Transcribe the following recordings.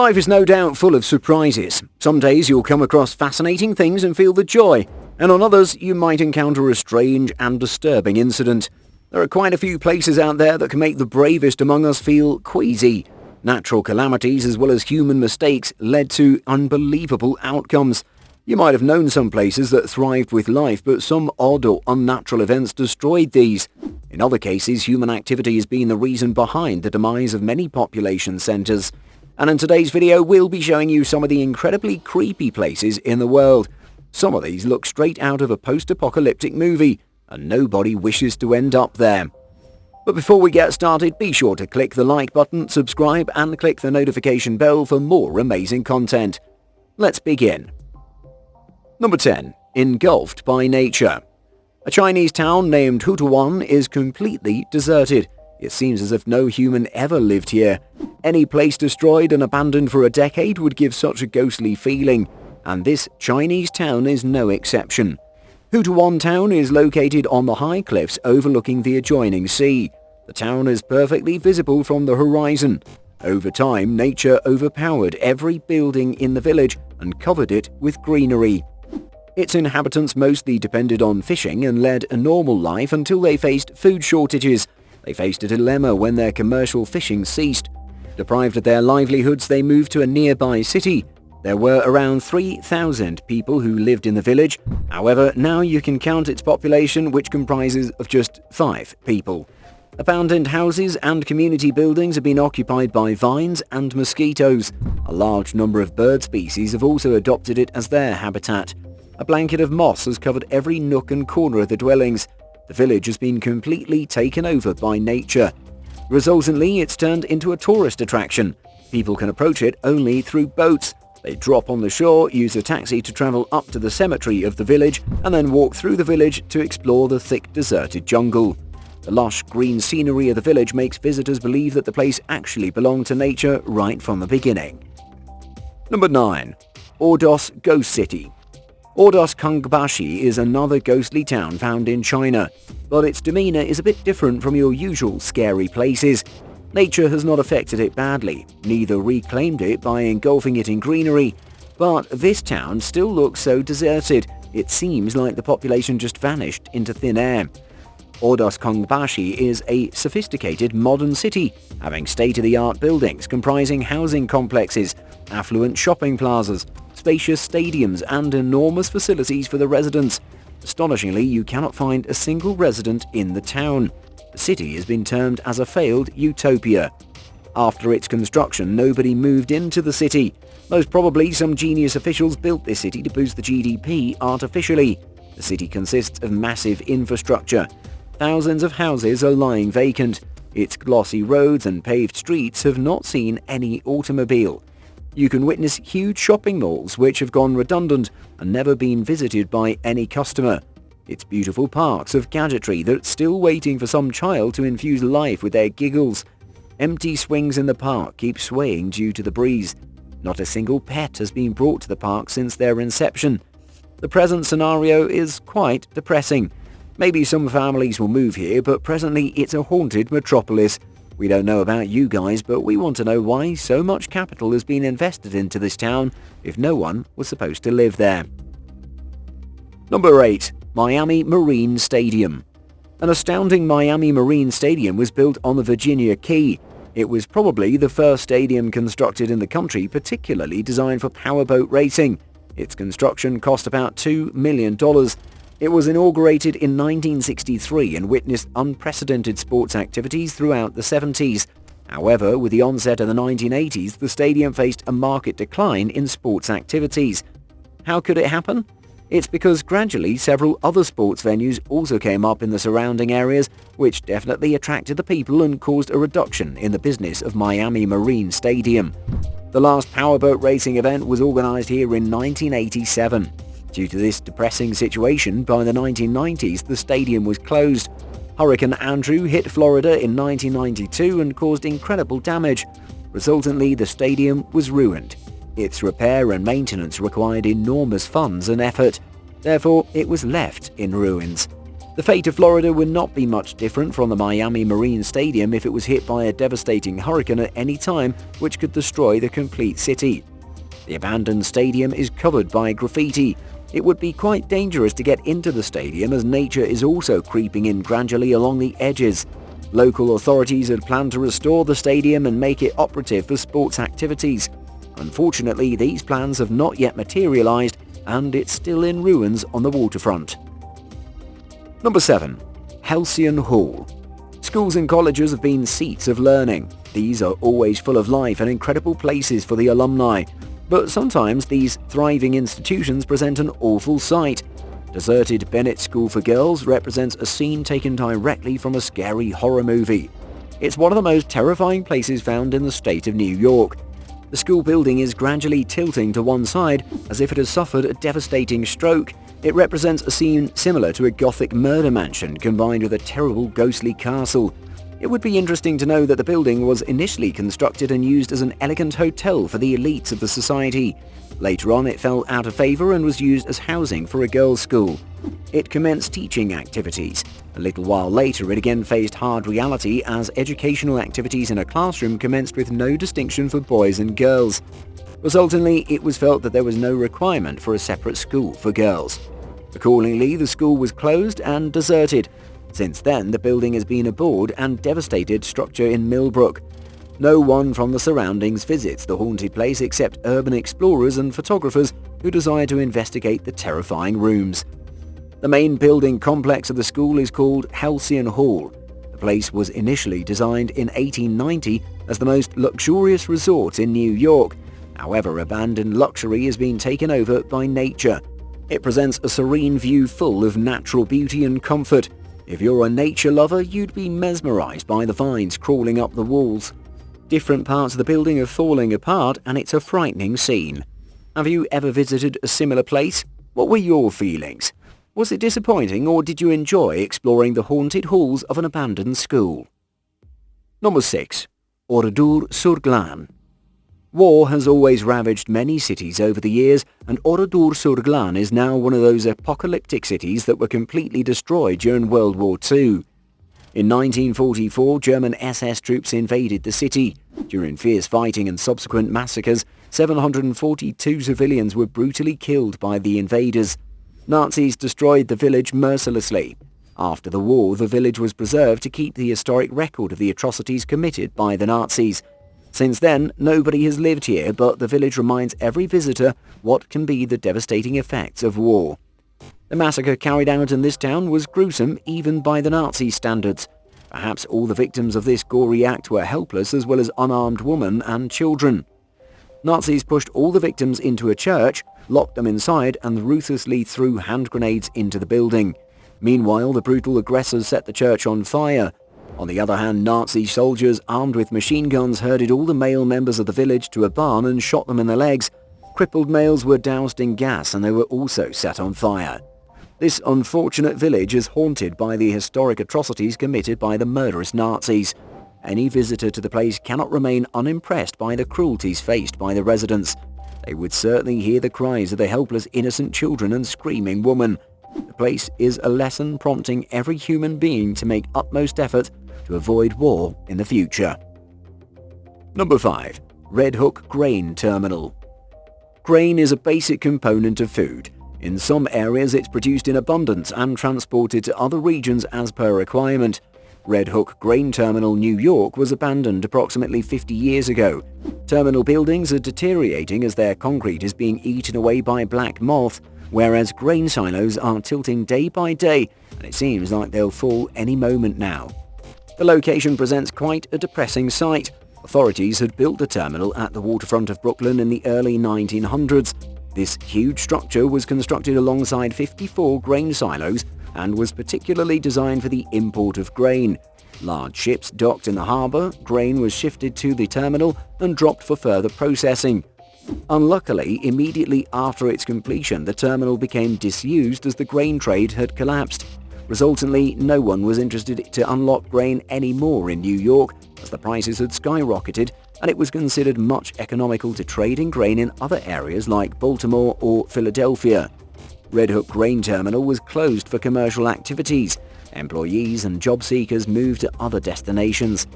Life is no doubt full of surprises. Some days you'll come across fascinating things and feel the joy, and on others you might encounter a strange and disturbing incident. There are quite a few places out there that can make the bravest among us feel queasy. Natural calamities as well as human mistakes led to unbelievable outcomes. You might have known some places that thrived with life, but some odd or unnatural events destroyed these. In other cases, human activity has been the reason behind the demise of many population centres. And in today's video, we'll be showing you some of the incredibly creepy places in the world. Some of these look straight out of a post-apocalyptic movie, and nobody wishes to end up there. But before we get started, be sure to click the like button, subscribe, and click the notification bell for more amazing content. Let's begin. Number 10. Engulfed by nature. A Chinese town named Hutuan is completely deserted. It seems as if no human ever lived here. Any place destroyed and abandoned for a decade would give such a ghostly feeling, and this Chinese town is no exception. Hutuan town is located on the high cliffs overlooking the adjoining sea. The town is perfectly visible from the horizon. Over time, nature overpowered every building in the village and covered it with greenery. Its inhabitants mostly depended on fishing and led a normal life until they faced food shortages. They faced a dilemma when their commercial fishing ceased. Deprived of their livelihoods, they moved to a nearby city. There were around 3,000 people who lived in the village. However, now you can count its population, which comprises of just 5 people. Abandoned houses and community buildings have been occupied by vines and mosquitoes. A large number of bird species have also adopted it as their habitat. A blanket of moss has covered every nook and corner of the dwellings. The village has been completely taken over by nature. Resultantly, it's turned into a tourist attraction. People can approach it only through boats. They drop on the shore, use a taxi to travel up to the cemetery of the village, and then walk through the village to explore the thick deserted jungle. The lush green scenery of the village makes visitors believe that the place actually belonged to nature right from the beginning. Number 9. ORDOS Ghost City. ORDOS Kangbashi is another ghostly town found in China, but its demeanor is a bit different from your usual scary places. Nature has not affected it badly, neither reclaimed it by engulfing it in greenery, but this town still looks so deserted, it seems like the population just vanished into thin air. ORDOS Kangbashi is a sophisticated modern city, having state-of-the-art buildings comprising housing complexes, affluent shopping plazas, spacious stadiums, and enormous facilities for the residents. Astonishingly, you cannot find a single resident in the town. The city has been termed as a failed utopia. After its construction, nobody moved into the city. Most probably, some genius officials built this city to boost the GDP artificially. The city consists of massive infrastructure. Thousands of houses are lying vacant. Its glossy roads and paved streets have not seen any automobile. You can witness huge shopping malls which have gone redundant and never been visited by any customer. Its beautiful parks of gadgetry that's still waiting for some child to infuse life with their giggles. Empty swings in the park keep swaying due to the breeze. Not a single pet has been brought to the park since their inception. The present scenario is quite depressing. Maybe some families will move here, but presently it's a haunted metropolis. We don't know about you guys, but we want to know why so much capital has been invested into this town if no one was supposed to live there. Number 8. Miami Marine Stadium. An astounding Miami Marine Stadium was built on the Virginia Key. It was probably the first stadium constructed in the country particularly designed for powerboat racing. Its construction cost about $2 million. It was inaugurated in 1963 and witnessed unprecedented sports activities throughout the 70s. However, with the onset of the 1980s, the stadium faced a marked decline in sports activities. How could it happen? It's because gradually several other sports venues also came up in the surrounding areas, which definitely attracted the people and caused a reduction in the business of Miami Marine Stadium. The last powerboat racing event was organized here in 1987. Due to this depressing situation, by the 1990s the stadium was closed. Hurricane Andrew hit Florida in 1992 and caused incredible damage. Resultantly, the stadium was ruined. Its repair and maintenance required enormous funds and effort. Therefore, it was left in ruins. The The fate of Florida would not be much different from the Miami Marine Stadium if it was hit by a devastating hurricane at any time, which could destroy the complete city. The abandoned stadium is covered by graffiti. It would be quite dangerous to get into the stadium as nature is also creeping in gradually along the edges. Local authorities had planned to restore the stadium and make it operative for sports activities. Unfortunately, these plans have not yet materialized and it's still in ruins on the waterfront. Number 7. HALCYON Hall. Schools and colleges have been seats of learning. These are always full of life and incredible places for the alumni. But sometimes these thriving institutions present an awful sight. Deserted Bennett School for Girls represents a scene taken directly from a scary horror movie. It's one of the most terrifying places found in the state of New York. The school building is gradually tilting to one side as if it has suffered a devastating stroke. It represents a scene similar to a gothic murder mansion combined with a terrible ghostly castle. It would be interesting to know that the building was initially constructed and used as an elegant hotel for the elites of the society. Later on, it fell out of favor and was used as housing for a girls' school. It commenced teaching activities. A little while later, it again faced hard reality as educational activities in a classroom commenced with no distinction for boys and girls. Resultantly, it was felt that there was no requirement for a separate school for girls. Accordingly, the school was closed and deserted. Since then, the building has been a bored and devastated structure in Millbrook. No one from the surroundings visits the haunted place except urban explorers and photographers who desire to investigate the terrifying rooms. The main building complex of the school is called HALCYON Hall. The place was initially designed in 1890 as the most luxurious resort in New York. However, abandoned luxury has been taken over by nature. It presents a serene view full of natural beauty and comfort. If you're a nature lover, you'd be mesmerized by the vines crawling up the walls. Different parts of the building are falling apart and it's a frightening scene. Have you ever visited a similar place? What were your feelings? Was it disappointing or did you enjoy exploring the haunted halls of an abandoned school? Number 6. ORADOUR-SUR-GLANE. War has always ravaged many cities over the years, and ORADOUR-SUR-GLANE is now one of those apocalyptic cities that were completely destroyed during World War II. In 1944, German SS troops invaded the city. During fierce fighting and subsequent massacres, 742 civilians were brutally killed by the invaders. Nazis destroyed the village mercilessly. After the war, the village was preserved to keep the historic record of the atrocities committed by the Nazis. Since then, nobody has lived here, but the village reminds every visitor what can be the devastating effects of war. The massacre carried out in this town was gruesome even by the Nazi standards. Perhaps all the victims of this gory act were helpless as well as unarmed women and children. Nazis pushed all the victims into a church, locked them inside and ruthlessly threw hand grenades into the building. Meanwhile, the brutal aggressors set the church on fire. On the other hand, Nazi soldiers armed with machine guns herded all the male members of the village to a barn and shot them in the legs. Crippled males were doused in gas and they were also set on fire. This unfortunate village is haunted by the historic atrocities committed by the murderous Nazis. Any visitor to the place cannot remain unimpressed by the cruelties faced by the residents. They would certainly hear the cries of the helpless innocent children and screaming women. The place is a lesson prompting every human being to make utmost effort to avoid war in the future. Number 5. Red Hook Grain Terminal. Grain is a basic component of food. In some areas it's produced in abundance and transported to other regions as per requirement. Red Hook Grain Terminal, New York was abandoned approximately 50 years ago. Terminal buildings are deteriorating as their concrete is being eaten away by black moth, whereas grain silos are tilting day by day and it seems like they'll fall any moment now. The location presents quite a depressing sight. Authorities had built the terminal at the waterfront of Brooklyn in the early 1900s. This huge structure was constructed alongside 54 grain silos and was particularly designed for the import of grain. Large ships docked in the harbour, grain was shifted to the terminal and dropped for further processing. Unluckily, immediately after its completion, the terminal became disused as the grain trade had collapsed. Resultantly, no one was interested to unlock grain anymore in New York as the prices had skyrocketed and it was considered much economical to trade in grain in other areas like Baltimore or Philadelphia. Red Hook Grain Terminal was closed for commercial activities. Employees and job seekers moved to other destinations.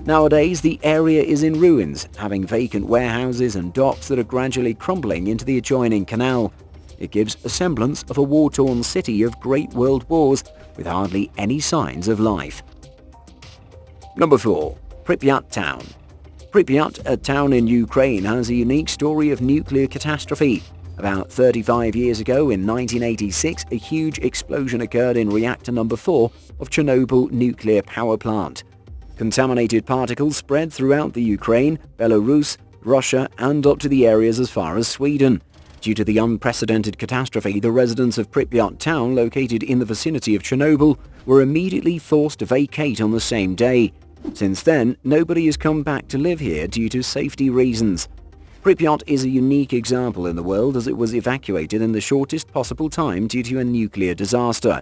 Nowadays, the area is in ruins, having vacant warehouses and docks that are gradually crumbling into the adjoining canal. It gives a semblance of a war-torn city of great world wars with hardly any signs of life. Number 4. Pripyat Town. Pripyat, a town in Ukraine, has a unique story of nuclear catastrophe. About 35 years ago, in 1986, a huge explosion occurred in reactor number 4 of Chernobyl nuclear power plant. Contaminated particles spread throughout the Ukraine, Belarus, Russia, and up to the areas as far as Sweden. Due to the unprecedented catastrophe, the residents of Pripyat town, located in the vicinity of Chernobyl, were immediately forced to vacate on the same day. Since then, nobody has come back to live here due to safety reasons. Pripyat is a unique example in the world as it was evacuated in the shortest possible time due to a nuclear disaster.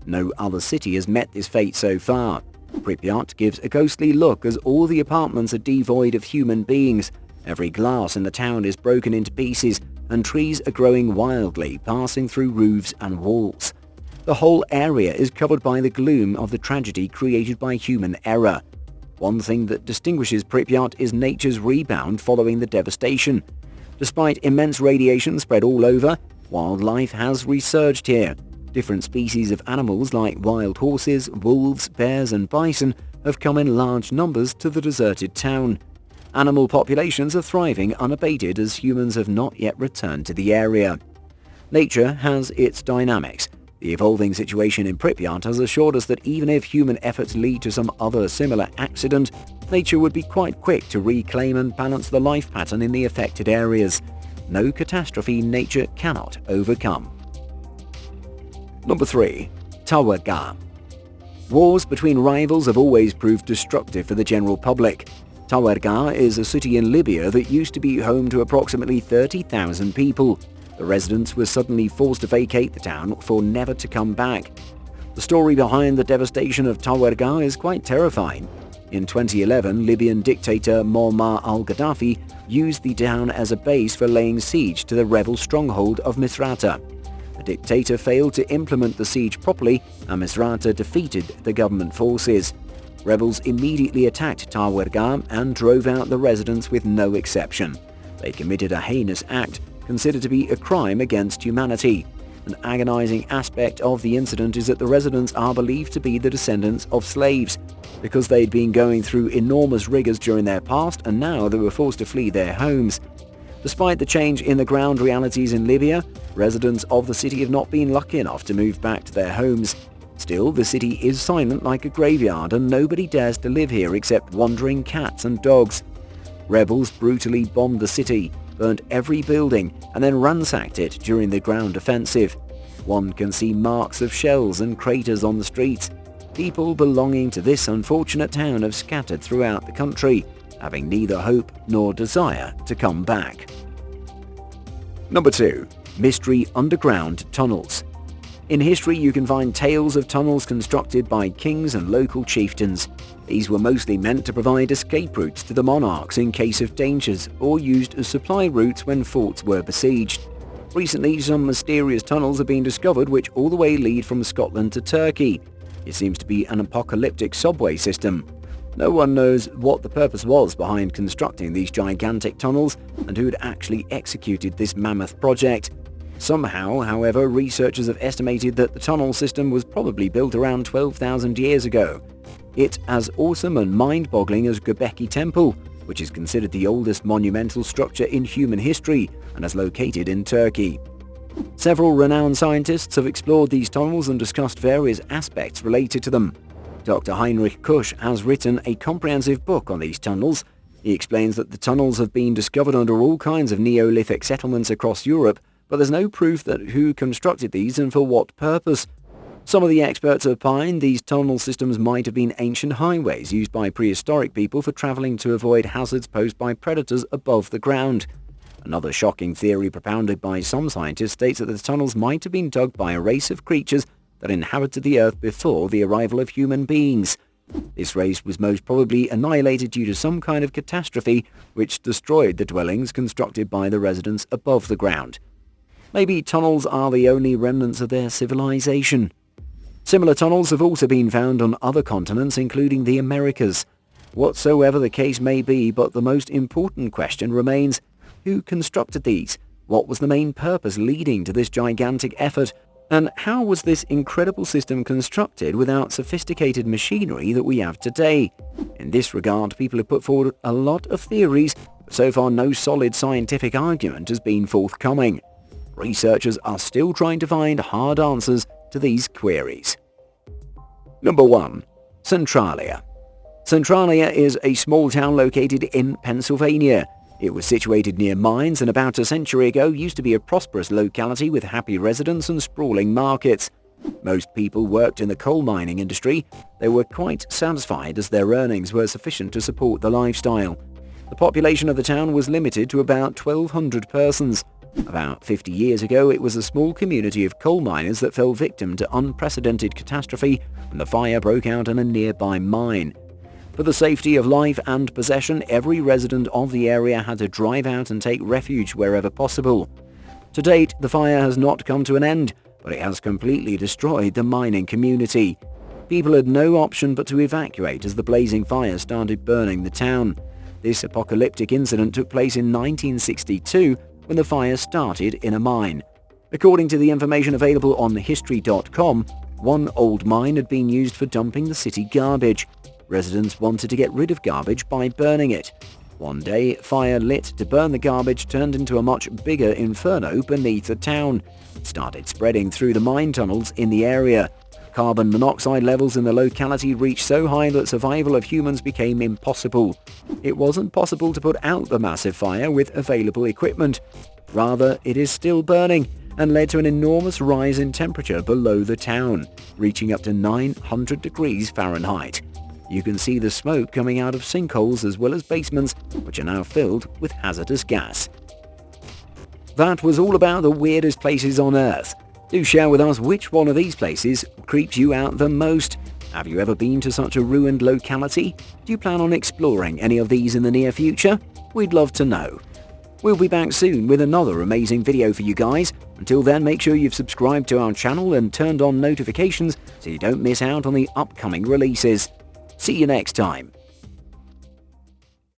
No other city has met this fate so far. Pripyat gives a ghostly look as all the apartments are devoid of human beings. Every glass in the town is broken into pieces, and trees are growing wildly, passing through roofs and walls. The whole area is covered by the gloom of the tragedy created by human error. One thing that distinguishes Pripyat is nature's rebound following the devastation. Despite immense radiation spread all over, wildlife has resurged here. Different species of animals like wild horses, wolves, bears and bison have come in large numbers to the deserted town. Animal populations are thriving unabated as humans have not yet returned to the area. Nature has its dynamics. The evolving situation in Pripyat has assured us that even if human efforts lead to some other similar accident, nature would be quite quick to reclaim and balance the life pattern in the affected areas. No catastrophe nature cannot overcome. Number 3. TAWERGHA. Wars between rivals have always proved destructive for the general public. TAWERGHA is a city in Libya that used to be home to approximately 30,000 people. The residents were suddenly forced to vacate the town for never to come back. The story behind the devastation of TAWERGHA is quite terrifying. In 2011, Libyan dictator Muammar al-Gaddafi used the town as a base for laying siege to the rebel stronghold of Misrata. The dictator failed to implement the siege properly, and Misrata defeated the government forces. Rebels immediately attacked TAWERGHA and drove out the residents with no exception. They committed a heinous act considered to be a crime against humanity. An agonizing aspect of the incident is that the residents are believed to be the descendants of slaves, because they'd been going through enormous rigors during their past and now they were forced to flee their homes. Despite the change in the ground realities in Libya, residents of the city have not been lucky enough to move back to their homes. Still, the city is silent like a graveyard and nobody dares to live here except wandering cats and dogs. Rebels brutally bombed the city, burnt every building, and then ransacked it during the ground offensive. One can see marks of shells and craters on the streets. People belonging to this unfortunate town have scattered throughout the country, having neither hope nor desire to come back. Number 2. Mystery underground tunnels. In history, you can find tales of tunnels constructed by kings and local chieftains. These were mostly meant to provide escape routes to the monarchs in case of dangers, or used as supply routes when forts were besieged. Recently, some mysterious tunnels have been discovered which all the way lead from Scotland to Turkey. It seems to be an apocalyptic subway system. No one knows what the purpose was behind constructing these gigantic tunnels and who had actually executed this mammoth project. Somehow, however, researchers have estimated that the tunnel system was probably built around 12,000 years ago. It's as awesome and mind-boggling as Göbekli Temple, which is considered the oldest monumental structure in human history and is located in Turkey. Several renowned scientists have explored these tunnels and discussed various aspects related to them. Dr. Heinrich Kusch has written a comprehensive book on these tunnels. He explains that the tunnels have been discovered under all kinds of Neolithic settlements across Europe, but there's no proof that who constructed these and for what purpose. Some of the experts opine these tunnel systems might have been ancient highways used by prehistoric people for traveling to avoid hazards posed by predators above the ground. Another shocking theory propounded by some scientists states that the tunnels might have been dug by a race of creatures that inhabited the Earth before the arrival of human beings. This race was most probably annihilated due to some kind of catastrophe which destroyed the dwellings constructed by the residents above the ground. Maybe tunnels are the only remnants of their civilization. Similar tunnels have also been found on other continents, including the Americas. Whatsoever the case may be, but the most important question remains, who constructed these? What was the main purpose leading to this gigantic effort? And how was this incredible system constructed without sophisticated machinery that we have today? In this regard, people have put forward a lot of theories, but so far no solid scientific argument has been forthcoming. Researchers are still trying to find hard answers to these queries. Number 1. Centralia. Centralia is a small town located in Pennsylvania. It was situated near mines and about a century ago used to be a prosperous locality with happy residents and sprawling markets. Most people worked in the coal mining industry. They were quite satisfied as their earnings were sufficient to support the lifestyle. The population of the town was limited to about 1,200 persons. About 50 years ago, it was a small community of coal miners that fell victim to unprecedented catastrophe when the fire broke out in a nearby mine. For the safety of life and possession, every resident of the area had to drive out and take refuge wherever possible. To date, the fire has not come to an end, but it has completely destroyed the mining community. People had no option but to evacuate as the blazing fire started burning the town. This apocalyptic incident took place in 1962 when the fire started in a mine. According to the information available on history.com, one old mine had been used for dumping the city garbage. Residents wanted to get rid of garbage by burning it. One day, fire lit to burn the garbage turned into a much bigger inferno beneath the town. It started spreading through the mine tunnels in the area. Carbon monoxide levels in the locality reached so high that survival of humans became impossible. It wasn't possible to put out the massive fire with available equipment. Rather, it is still burning and led to an enormous rise in temperature below the town, reaching up to 900 degrees Fahrenheit. You can see the smoke coming out of sinkholes as well as basements, which are now filled with hazardous gas. That was all about the weirdest places on Earth. Do share with us which one of these places creeps you out the most. Have you ever been to such a ruined locality? Do you plan on exploring any of these in the near future? We'd love to know. We'll be back soon with another amazing video for you guys. Until then, make sure you've subscribed to our channel and turned on notifications so you don't miss out on the upcoming releases. See you next time.